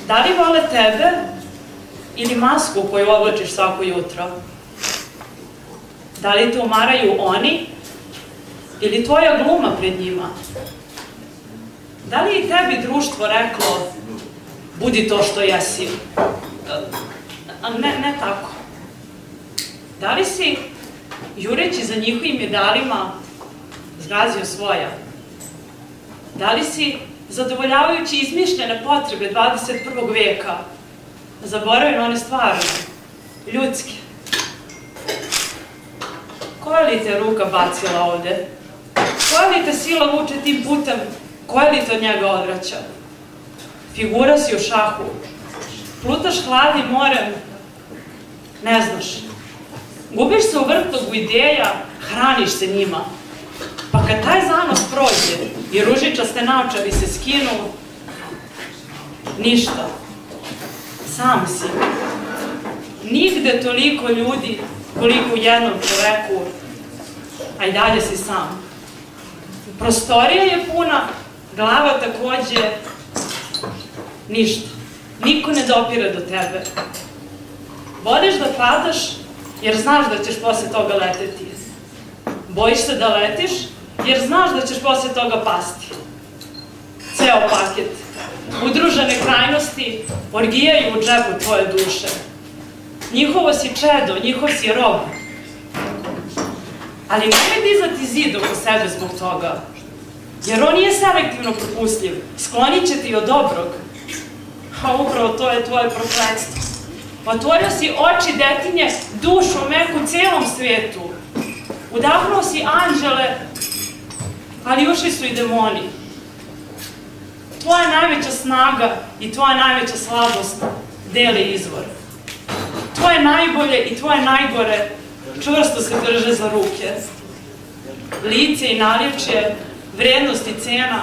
Da li vole tebe ili masku koju oblačiš svako jutro? Da li te umaraju oni ili tvoja gluma pred njima? Da li i tebi društvo reklo budi to što jesi? Ne tako. Da li si, jureći za njihovim medalima, zgazio svoja? Da li si, zadovoljavajući izmišljene potrebe 21. veka, zaboravio na one stvarne, ljudske? Koja li te ruka bacila ovde? Koja li te sila vuče tim putem? Koja li te od njega odvraća? Figura si u šahu. Plutaš hladnim morem. Ne znaš. Gubiš se u vrtogu ideja, hraniš se njima. Pa kad taj zanos prođe i ružičaste naočari se skinu, ništa. Sam si. Nigde toliko ljudi koliko u jednom čoveku, a i dalje si sam. Prostorija je puna, glava takođe, ništa. Niko ne dopire do tebe. Voliš da padaš jer znaš da ćeš posle toga leteti. Bojiš se da letiš jer znaš da ćeš posle toga pasti. Ceo paket. Udružene krajnosti orgijaju u džepu tvoje duše. Njihovo si čedo, njihov si rob. Ali nemoj dizati zid oko sebe zbog toga. Jer on nije selektivno propustljiv. Sklonit će ti od dobrog. A upravo to je tvoje prokletstvo. Otvorio si oči detinje, dušu meku celom svijetu. Udahnuo si anđele, ali ušli su i demoni. Tvoja najveća snaga i tvoja najveća slabost dele izvor. Tvoje najbolje i tvoje najgore čvrsto se drže za ruke. Lice i naličje, vrednost i cena,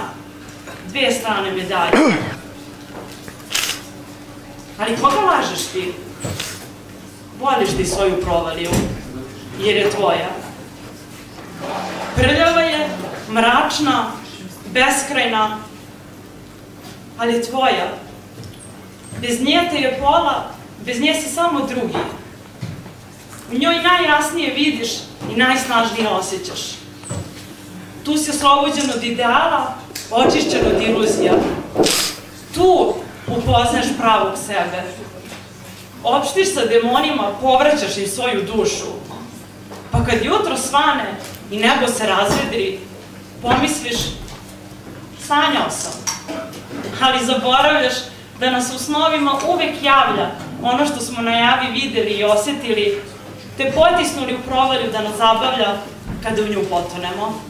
dvije strane medalje. Ali koga lažeš ti? Voliš ti svoju provaliju, jer je tvoja. Prljava je, mračna, beskrajna, ali je tvoja. Bez nje te je pola, bez nje si samo drugi. U njoj najjasnije vidiš i najsnažnije osjećaš. Tu si oslobođen od ideala, očišćen od iluzija. Tu upoznaš pravog sebe. Opštiš sa demonima, povraćaš im svoju dušu. Pa kad jutro svane i nebo se razvedri, pomisliš, sanjao sam. Ali zaboravljaš da nas u snovima uvek javlja ono što smo na javi videli i osetili, te potisnuli u provalju da nas zabavlja kada u nju potonemo.